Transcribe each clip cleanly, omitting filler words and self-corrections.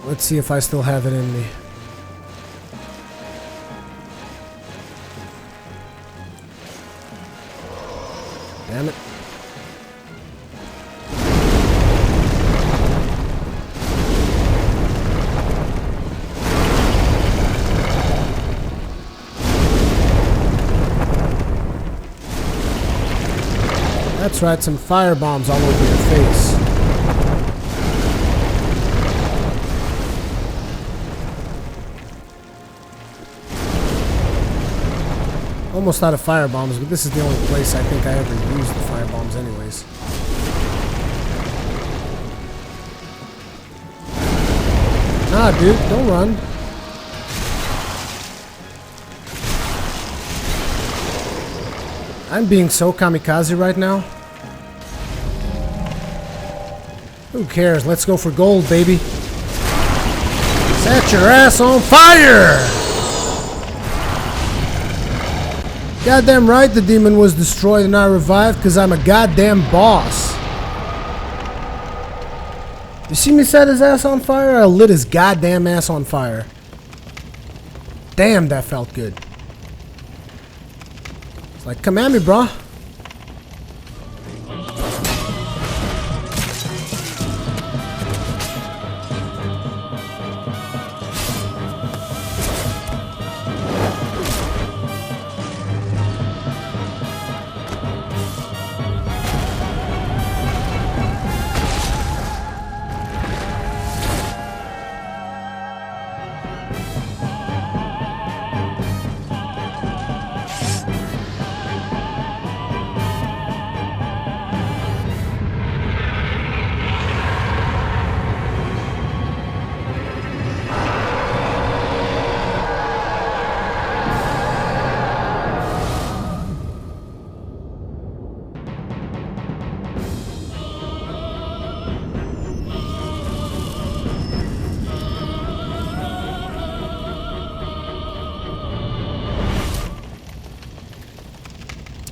Let's see if I still have it in me. Damn it. That's right, some fire bombs all over your face. Almost out of fire bombs, but this is the only place I think I ever used the fire bombs anyways. Nah, dude, don't run. I'm being so kamikaze right now. Who cares? Let's go for gold, baby. Set your ass on fire! Goddamn right the demon was destroyed and I revived because I'm a goddamn boss. You see me set his ass on fire? I lit his goddamn ass on fire. Damn, that felt good. It's like, come at me, bro.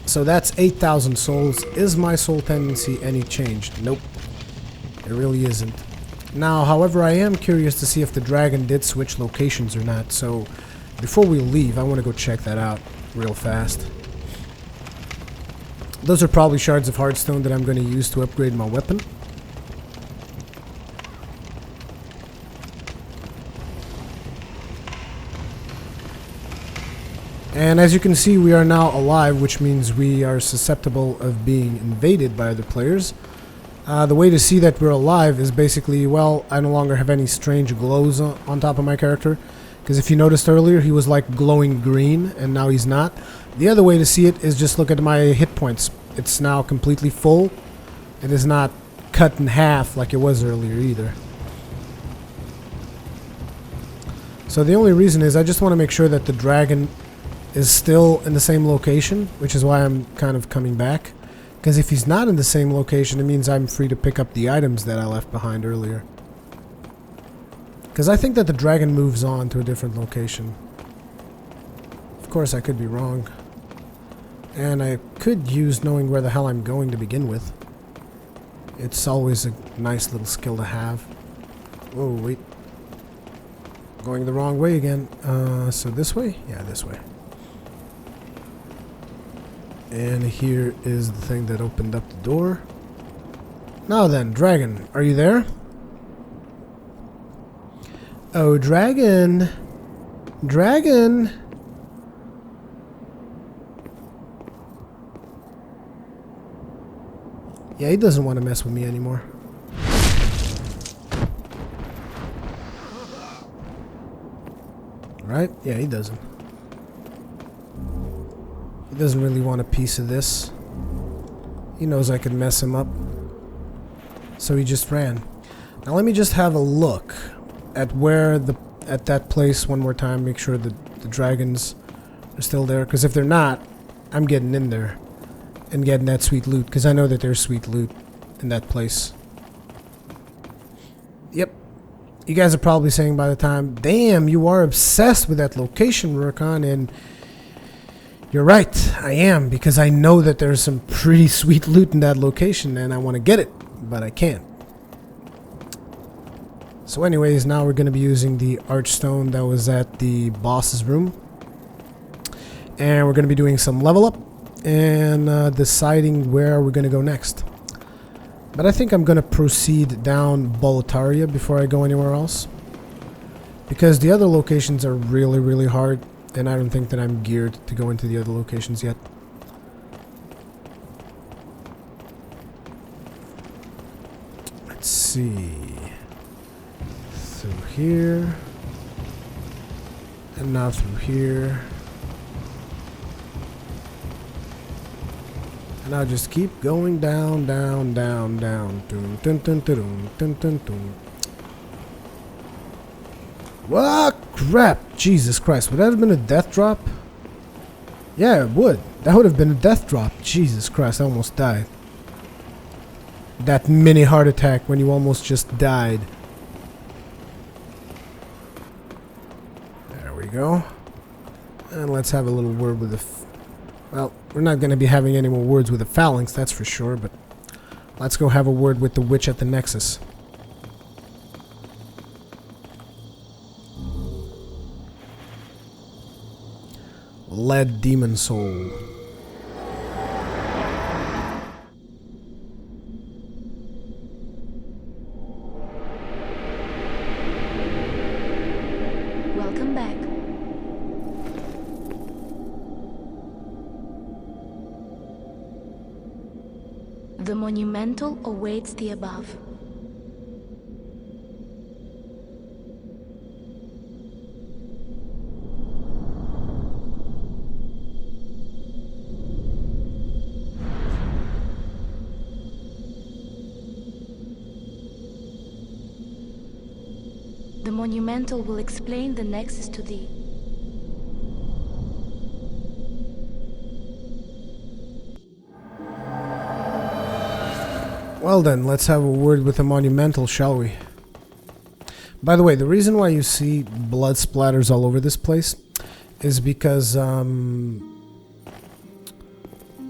So that's 8,000 souls. Is my soul tendency any changed? Nope. It really isn't. Now, however, I am curious to see if the dragon did switch locations or not. So, before we leave, I want to go check that out real fast. Those are probably shards of hardstone that I'm going to use to upgrade my weapon. And as you can see, we are now alive, which means we are susceptible of being invaded by other players. The way to see that we're alive is basically, well, I no longer have any strange glows on top of my character. Because if you noticed earlier, he was like glowing green, and now he's not. The other way to see it is just look at my hit points. It's now completely full. It is not cut in half like it was earlier either. So the only reason is I just want to make sure that the dragon is still in the same location, which is why I'm kind of coming back. Because if he's not in the same location, it means I'm free to pick up the items that I left behind earlier. Because I think that the dragon moves on to a different location. Of course, I could be wrong. And I could use knowing where the hell I'm going to begin with. It's always a nice little skill to have. Whoa, wait. Going the wrong way again. So this way? Yeah, this way. And here is the thing that opened up the door. Now then, dragon, are you there? Oh, dragon. Dragon. Yeah, he doesn't want to mess with me anymore. Right? Yeah, he doesn't. He doesn't really want a piece of this. He knows I could mess him up. So he just ran. Now let me just have a look at where at that place one more time. Make sure that the dragons are still there. Because if they're not, I'm getting in there and getting that sweet loot. Because I know that there's sweet loot in that place. Yep. You guys are probably saying by the time, damn, you are obsessed with that location, Rurikhan, and you're right, I am, because I know that there's some pretty sweet loot in that location and I want to get it, but I can't. So anyways, now we're going to be using the archstone that was at the boss's room. And we're going to be doing some level up and deciding where we're going to go next. But I think I'm going to proceed down Boletaria before I go anywhere else. Because the other locations are really, really hard. And I don't think that I'm geared to go into the other locations yet. Let's see. Through here. And now through here. And I'll just keep going down, down, down, down. Dun, dun, dun, dun, dun, dun, dun. What crap! Jesus Christ, would that have been a death drop? Yeah, it would. That would have been a death drop. Jesus Christ, I almost died. That mini heart attack when you almost just died. There we go. And let's have a little word with the... Well, we're not going to be having any more words with the Phalanx, that's for sure, but let's go have a word with the witch at the Nexus. Lead Demon Soul. Welcome back. The Monumental awaits the above. The Monumental will explain the Nexus to thee. Well then, let's have a word with the Monumental, shall we? By the way, the reason why you see blood splatters all over this place is because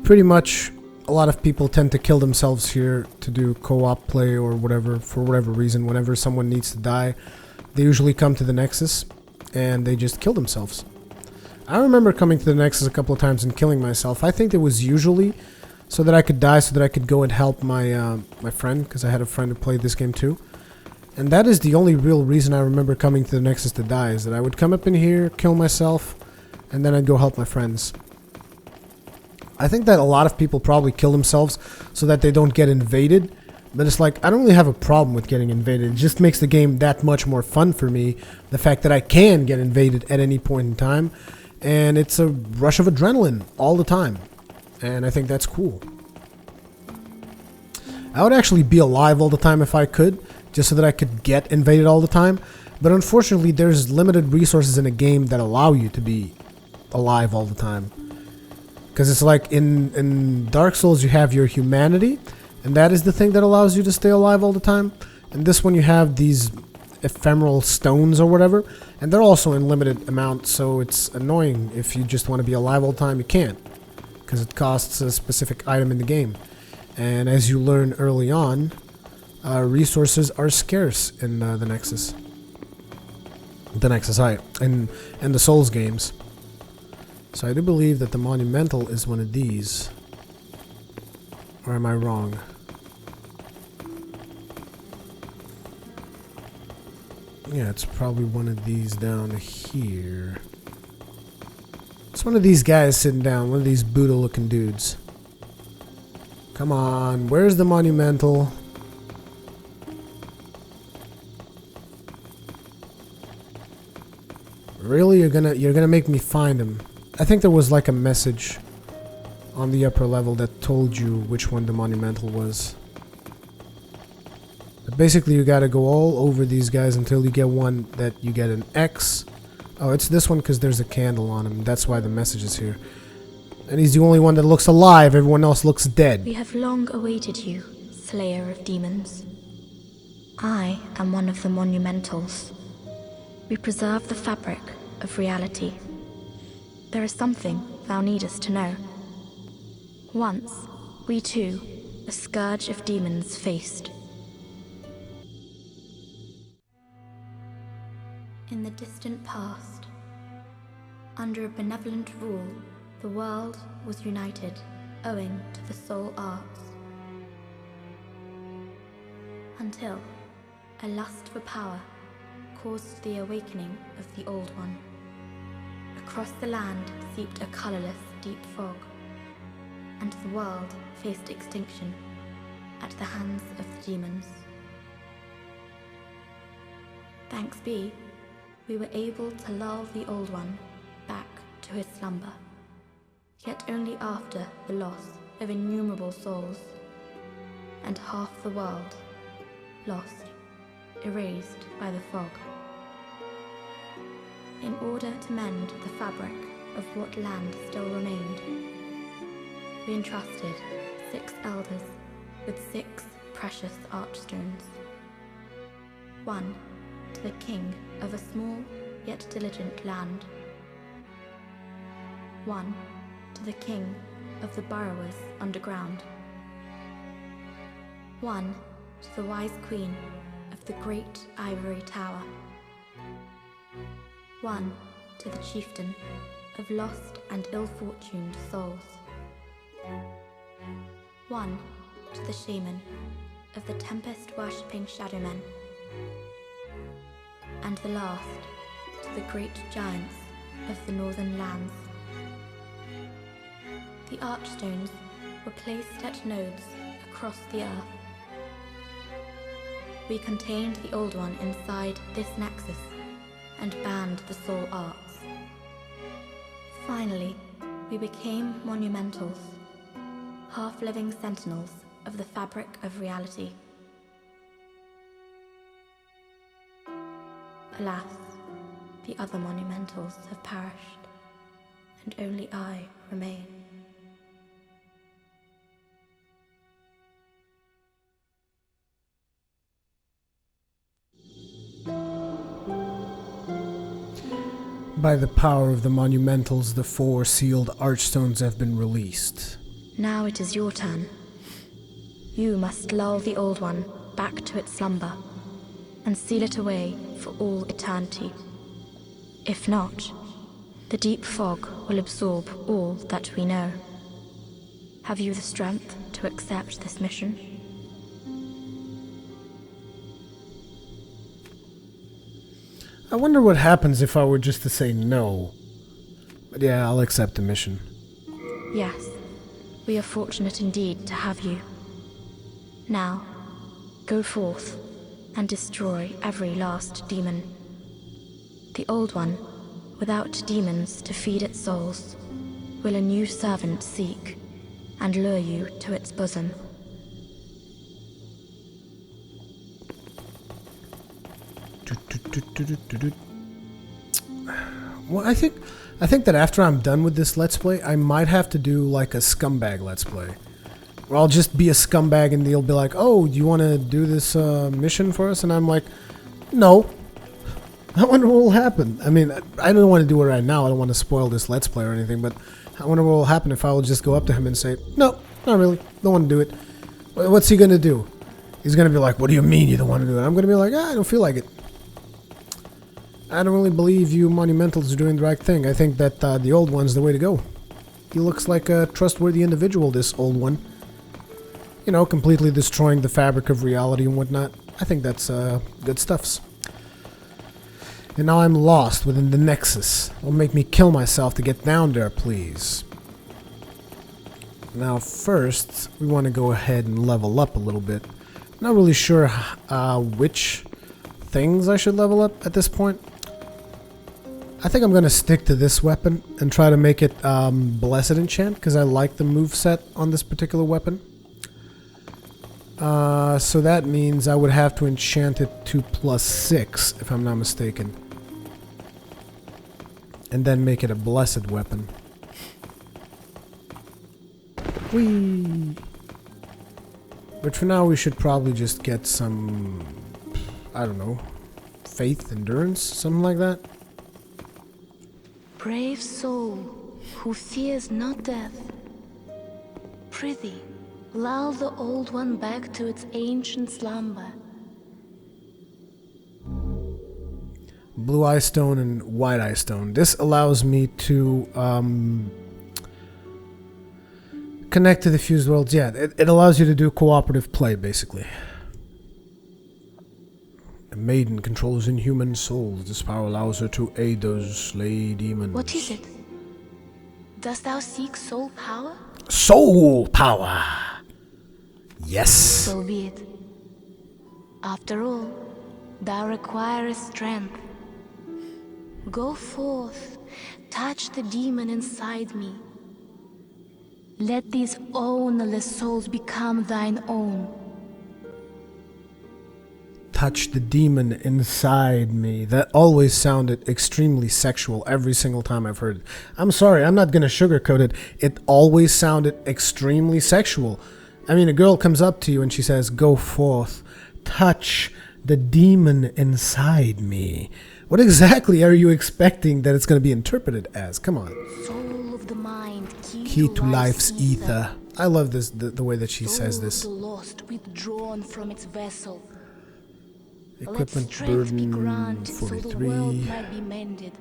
pretty much a lot of people tend to kill themselves here to do co-op play or whatever, for whatever reason. Whenever someone needs to die, they usually come to the Nexus and they just kill themselves. I remember coming to the Nexus a couple of times and killing myself. I think it was usually so that I could die, so that I could go and help my my friend, because I had a friend who played this game too. And that is the only real reason I remember coming to the Nexus to die, is that I would come up in here, kill myself, and then I'd go help my friends. I think that a lot of people probably kill themselves so that they don't get invaded, but it's like, I don't really have a problem with getting invaded. It just makes the game that much more fun for me, the fact that I can get invaded at any point in time, and it's a rush of adrenaline all the time. And I think that's cool. I would actually be alive all the time if I could, just so that I could get invaded all the time. But unfortunately, there's limited resources in a game that allow you to be alive all the time. Because it's like in Dark Souls, you have your humanity, and that is the thing that allows you to stay alive all the time. And this one, you have these ephemeral stones or whatever, and they're also in limited amounts, so it's annoying. If you just want to be alive all the time, you can't, because it costs a specific item in the game. And as you learn early on, resources are scarce in the Nexus. The Nexus, and the Souls games. So I do believe that the Monumental is one of these. Or am I wrong? Yeah, it's probably one of these down here. It's one of these guys sitting down, one of these Buddha-looking dudes. Come on, where's the Monumental? Really, you're gonna make me find him? I think there was like a message on the upper level that told you which one the Monumental was. But basically, you gotta go all over these guys until you get one that you get an X. Oh, it's this one because there's a candle on him. That's why the message is here. And he's the only one that looks alive. Everyone else looks dead. We have long awaited you, Slayer of Demons. I am one of the Monumentals. We preserve the fabric of reality. There is something thou needest to know. Once, we too, a scourge of demons faced. In the distant past, under a benevolent rule, the world was united owing to the soul arts. Until a lust for power caused the awakening of the Old One. Across the land seeped a colorless, deep fog, and the world faced extinction at the hands of the demons. Thanks be, we were able to lull the Old One back to his slumber, yet only after the loss of innumerable souls, and half the world lost, erased by the fog. In order to mend the fabric of what land still remained, we entrusted 6 elders with 6 precious archstones. 1 to the king of a small yet diligent land. 1 to the king of the burrowers underground. 1 to the wise queen of the great ivory tower. 1 to the chieftain of lost and ill-fortuned souls. 1 to the shaman of the tempest-worshipping shadowmen. And the last to the great giants of the northern lands. The archstones were placed at nodes across the earth. We contained the Old One inside this nexus and banned the soul arts. Finally, we became monumentals, half-living sentinels of the fabric of reality. Alas, the other monumentals have perished, and only I remain. By the power of the Monumentals, the 4 sealed archstones have been released. Now it is your turn. You must lull the Old One back to its slumber and seal it away for all eternity. If not, the deep fog will absorb all that we know. Have you the strength to accept this mission? I wonder what happens if I were just to say no. But yeah, I'll accept the mission. Yes, we are fortunate indeed to have you. Now, go forth and destroy every last demon. The Old One, without demons to feed its souls, will a new servant seek and lure you to its bosom. Well, I think that after I'm done with this Let's Play, I might have to do like a scumbag Let's Play. Or I'll just be a scumbag and they'll be like, oh, do you want to do this mission for us? And I'm like, no. I wonder what will happen. I mean, I don't want to do it right now. I don't want to spoil this Let's Play or anything, but I wonder what will happen if I will just go up to him and say, no, not really. Don't want to do it. What's he going to do? He's going to be like, what do you mean you don't want to do it? I'm going to be like, I don't feel like it. I don't really believe you Monumentals are doing the right thing. I think that the Old One's the way to go. He looks like a trustworthy individual, this Old One. You know, completely destroying the fabric of reality and whatnot. I think that's good stuffs. And now I'm lost within the Nexus. It'll make me kill myself to get down there, please. Now first, we want to go ahead and level up a little bit. Not really sure which things I should level up at this point. I think I'm going to stick to this weapon and try to make it Blessed Enchant, because I like the moveset on this particular weapon. So that means I would have to enchant it to +6, if I'm not mistaken. And then make it a blessed weapon. Whee! But for now we should probably just get some, I don't know, faith, endurance, something like that. Brave soul, who fears not death, prithee, lull the Old One back to its ancient slumber. blue eye stone and white eye stone. This allows me to connect to the fused worlds. Yeah, it allows you to do cooperative play, basically. A maiden controls inhuman souls. This power allows her to aid those who slay demons. What is it? Dost thou seek soul power? Soul power! Yes! So be it. After all, thou requirest strength. Go forth, touch the demon inside me. Let these ownerless souls become thine own. Touch the demon inside me. That always sounded extremely sexual every single time I've heard it. I'm sorry, I'm not gonna sugarcoat it. It always sounded extremely sexual. I mean, a girl comes up to you and she says, go forth, touch the demon inside me. What exactly are you expecting that it's gonna be interpreted as? Come on. Soul of the mind, Key to life's ether. I love this, the way that she says this. Soul of the lost withdrawn from its vessel. Equipment Let strength be burden granted so the 43. world might be mended.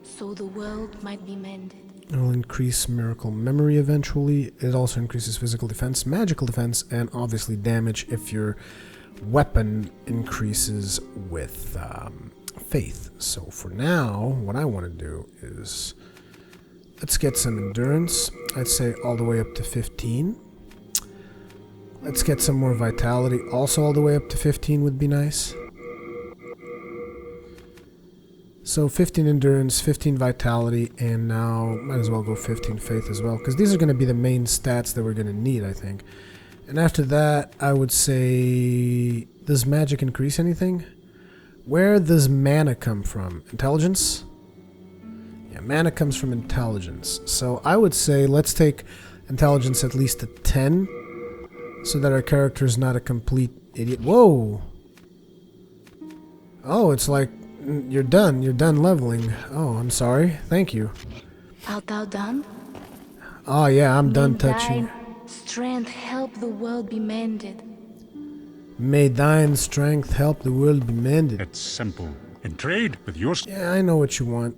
So the world might be mended. It will increase miracle memory eventually. It also increases physical defense, magical defense, and obviously damage if your weapon increases with faith. So for now, what I want to do is let's get some endurance. I'd say all the way up to 15. Let's get some more vitality. Also all the way up to 15 would be nice. So 15 endurance, 15 vitality, and now might as well go 15 faith as well, because these are going to be the main stats that we're going to need, I think. And after that, I would say, does magic increase anything? Where does mana come from? Intelligence? Yeah, mana comes from intelligence. So I would say let's take intelligence at least to 10, so that our character is not a complete idiot. Whoa! Oh, it's like you're done leveling. Oh, I'm sorry. Thank you. Art thou done? Oh yeah, I'm done May touching. thine strength help the world be mended. May thine strength help the world be mended. It's simple. In trade with your... Yeah, I know what you want.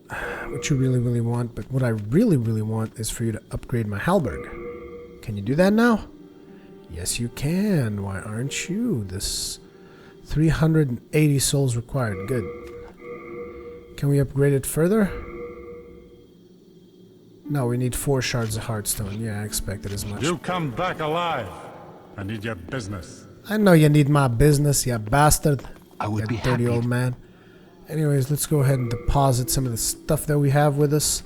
What you really, really want. But what I really, really want is for you to upgrade my halberd. Can you do that now? Yes, you can. Why aren't you? This 380 souls required. Good. Can we upgrade it further? No, we need 4 shards of heartstone. Yeah, I expected as much. You come back alive. I need your business. I know you need my business, you bastard. I would You be dirty happy. old man. Anyways, let's go ahead and deposit some of the stuff that we have with us.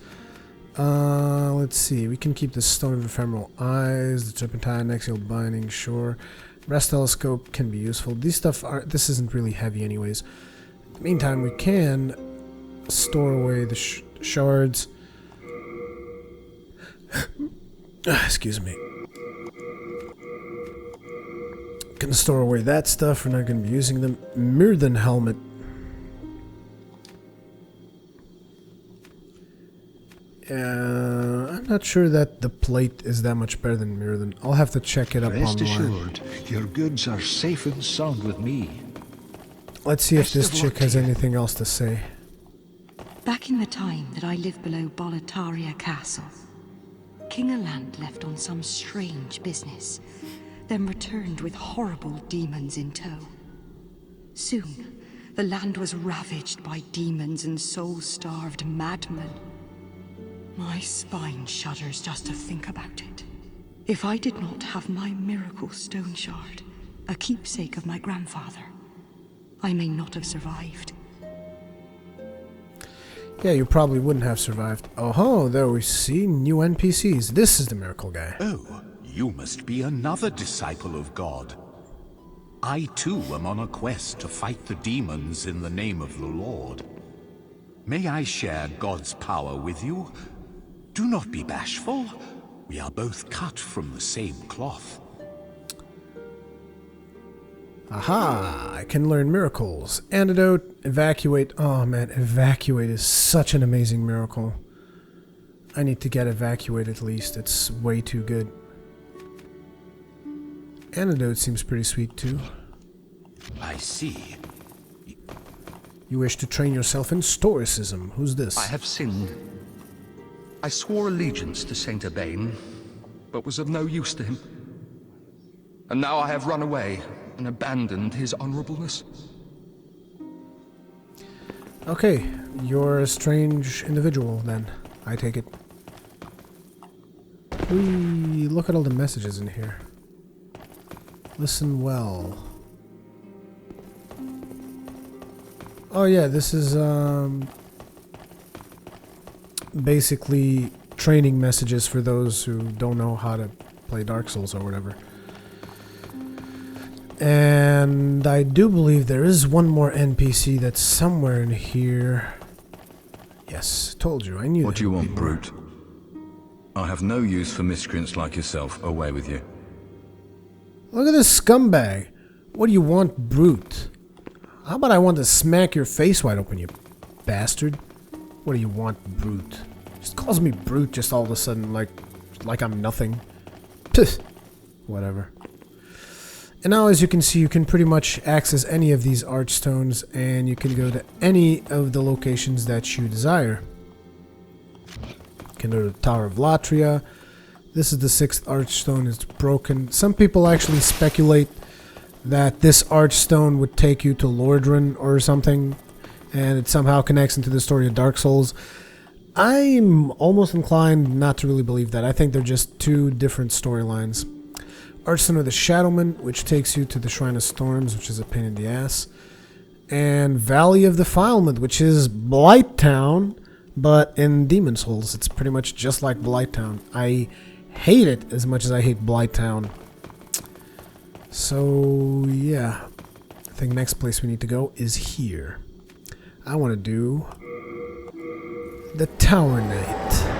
Let's see. We can keep the Stone of Ephemeral Eyes, the Turpentine, Axial Binding, sure. Brass Telescope can be useful. These stuff are... This isn't really heavy anyways. In the meantime, we can store away the shards. Excuse me. Can store away that stuff. We're not going to be using them. Myrden Helmet. I'm not sure that the plate is that much better than Myrden. I'll have to check it up Rest online. assured, your goods are safe and sound with me. Let's see if Best this of luck chick to has you. anything else to say. Back in the time that I lived below Boletaria Castle, King Aland left on some strange business, then returned with horrible demons in tow. Soon, the land was ravaged by demons and soul-starved madmen. My spine shudders just to think about it. If I did not have my miracle stone shard, a keepsake of my grandfather, I may not have survived. Yeah, you probably wouldn't have survived. Oh, there we see new NPCs. This is the miracle guy. Oh, you must be another disciple of God. I too am on a quest to fight the demons in the name of the Lord. May I share God's power with you? Do not be bashful. We are both cut from the same cloth. Aha! I can learn miracles. Antidote, evacuate. Oh man, evacuate is such an amazing miracle. I need to get evacuate at least. It's way too good. Antidote seems pretty sweet too. I see. You wish to train yourself in Stoicism. Who's this? I have sinned. I swore allegiance to Saint Urbain, but was of no use to him. And now I have run away and abandoned his honorableness. Okay, you're a strange individual then, I take it. Look at all the messages in here. Listen well. Oh yeah, this is basically training messages for those who don't know how to play Dark Souls or whatever. And I do believe there is one more NPC that's somewhere in here. Yes, told you, I knew. What do you want, brute? I have no use for miscreants like yourself. Away with you. Look at this scumbag. What do you want, brute? How about I want to smack your face wide open, you bastard? What do you want, brute? Just calls me brute just all of a sudden, like I'm nothing. Pfft. Whatever. And now, as you can see, you can pretty much access any of these archstones, and you can go to any of the locations that you desire. You can go to the Tower of Latria. This is the 6th archstone. It's broken. Some people actually speculate that this archstone would take you to Lordran or something, and it somehow connects into the story of Dark Souls. I'm almost inclined not to really believe that. I think they're just two different storylines. Archstone of the Shadowman, which takes you to the Shrine of Storms, which is a pain in the ass. And Valley of Defilement, which is Blighttown, but in Demon Souls. It's pretty much just like Blighttown. I hate it as much as I hate Blighttown. So, yeah. I think next place we need to go is here. I want to do the Tower Knight.